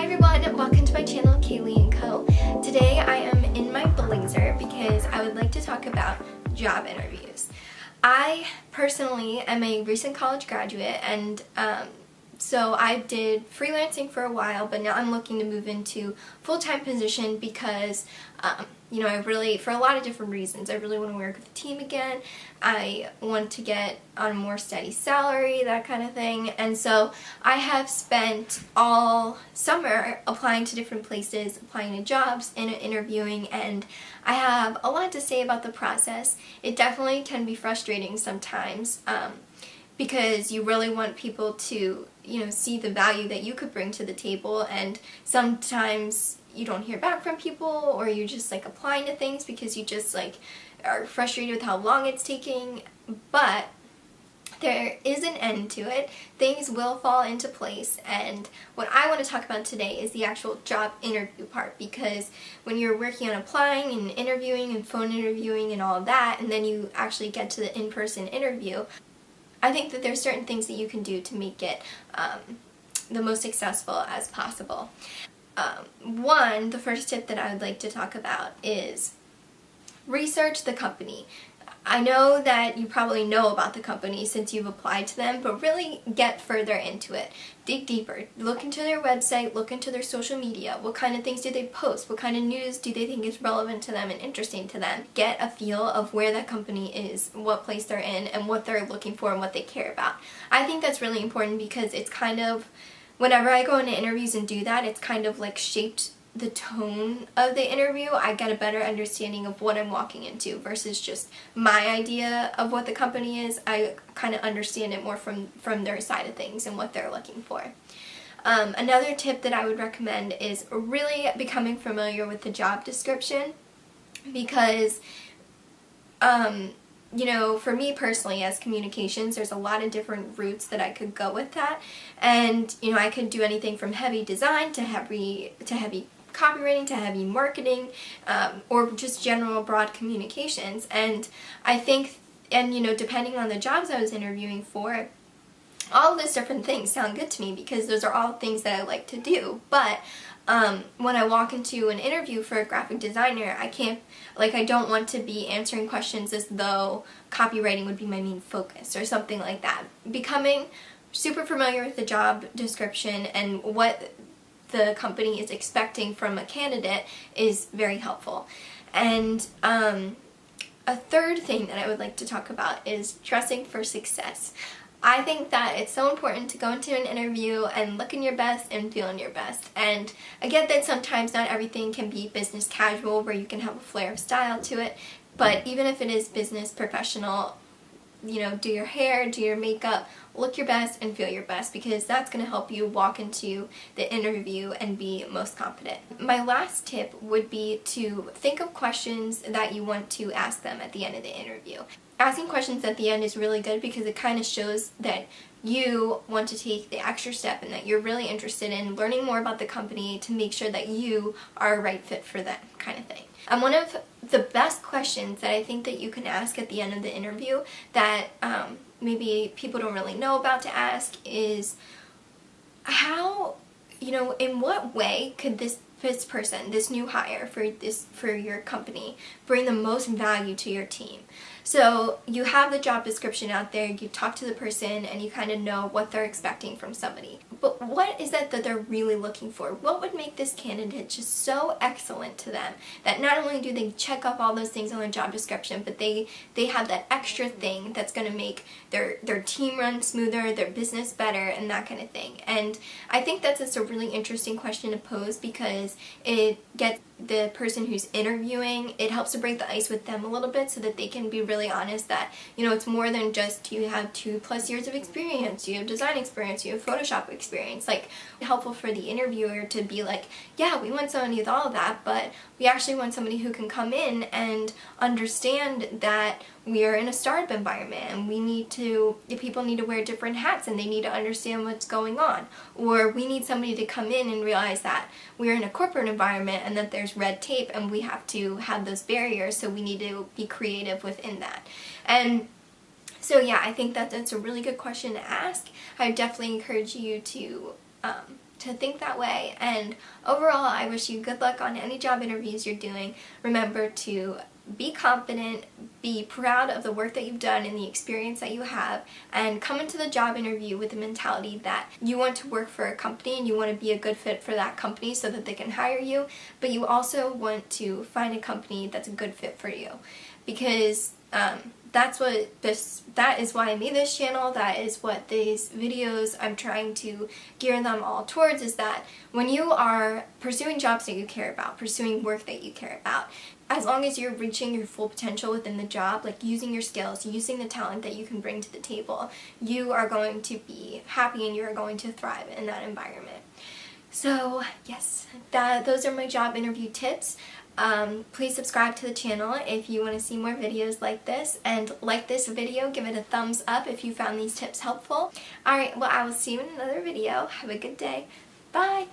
everyone, welcome to my channel, Callie&Co. Today I am in my blazer because I would like to talk about job interviews. I personally am a recent college graduate, and so I did freelancing for a while, but now I'm looking to move into full-time position because I really, for a lot of different reasons, I really want to work with a team again. I want to get on a more steady salary, that kind of thing. And so I have spent all summer applying to different places, applying to jobs and interviewing, and I have a lot to say about the process. It definitely can be frustrating sometimes because you really want people to, see the value that you could bring to the table, and sometimes you don't hear back from people, or you're just applying to things because you just are frustrated with how long it's taking. But there is an end to it. Things will fall into place, and what I want to talk about today is the actual job interview part, because when you're working on applying and interviewing and phone interviewing and all of that, and then you actually get to the in-person interview, I think that there's certain things that you can do to make it the most successful as possible. The first tip that I would like to talk about is research the company. I know that you probably know about the company since you've applied to them, but really get further into it. Dig deeper. Look into their website, look into their social media. What kind of things do they post? What kind of news do they think is relevant to them and interesting to them? Get a feel of where that company is, what place they're in, and what they're looking for and what they care about. I think that's really important because it's kind of, whenever I go into interviews and do that, it's kind of shaped the tone of the interview. I get a better understanding of what I'm walking into versus just my idea of what the company is. I kind of understand it more from their side of things and what they're looking for. Another tip that I would recommend is really becoming familiar with the job description, because for me personally, as communications, there's a lot of different routes that I could go with that. And, I could do anything from heavy design to heavy copywriting to heavy marketing, or just general broad communications. And I think, depending on the jobs I was interviewing for, all of those different things sound good to me because those are all things that I like to do. But when I walk into an interview for a graphic designer, I don't want to be answering questions as though copywriting would be my main focus or something like that. Becoming super familiar with the job description and what the company is expecting from a candidate is very helpful. And a third thing that I would like to talk about is dressing for success. I think that it's so important to go into an interview and looking your best and feeling your best. And I get that sometimes not everything can be business casual where you can have a flair of style to it, but even if it is business professional, do your hair, do your makeup, look your best and feel your best, because that's going to help you walk into the interview and be most confident. My last tip would be to think of questions that you want to ask them at the end of the interview. Asking questions at the end is really good because it kind of shows that you want to take the extra step and that you're really interested in learning more about the company to make sure that you are a right fit for that kind of thing. And one of the best questions that I think that you can ask at the end of the interview that maybe people don't really know about to ask is how, in what way could this person, this new hire for your company, bring the most value to your team? So you have the job description out there, you talk to the person, and you kind of know what they're expecting from somebody. But what is that they're really looking for? What would make this candidate just so excellent to them that not only do they check off all those things on their job description, but they have that extra thing that's going to make their team run smoother, their business better, and that kind of thing. And I think that's just a really interesting question to pose because it gets the person who's interviewing, it helps to break the ice with them a little bit so that they can be really honest that, it's more than just you have 2+ years of experience, you have design experience, you have Photoshop experience. Helpful for the interviewer to be yeah, we want somebody with all of that, but we actually want somebody who can come in and understand that we are in a startup environment and the people need to wear different hats and they need to understand what's going on. Or we need somebody to come in and realize that we're in a corporate environment and that there's red tape and we have to have those barriers, so we need to be creative within that. And so yeah, I think that that's a really good question to ask. I would definitely encourage you to think that way. And overall, I wish you good luck on any job interviews you're doing. Remember to be confident, be proud of the work that you've done and the experience that you have, and come into the job interview with the mentality that you want to work for a company and you want to be a good fit for that company so that they can hire you, but you also want to find a company that's a good fit for you. Because that is why I made this channel. That is what these videos I'm trying to gear them all towards, is that when you are pursuing jobs that you care about, pursuing work that you care about, as long as you're reaching your full potential within the job, like using your skills, using the talent that you can bring to the table, you are going to be happy and you're going to thrive in that environment. So yes, those are my job interview tips. Please subscribe to the channel if you want to see more videos like this, and like this video, give it a thumbs up if you found these tips helpful. Alright, well, I will see you in another video. Have a good day. Bye!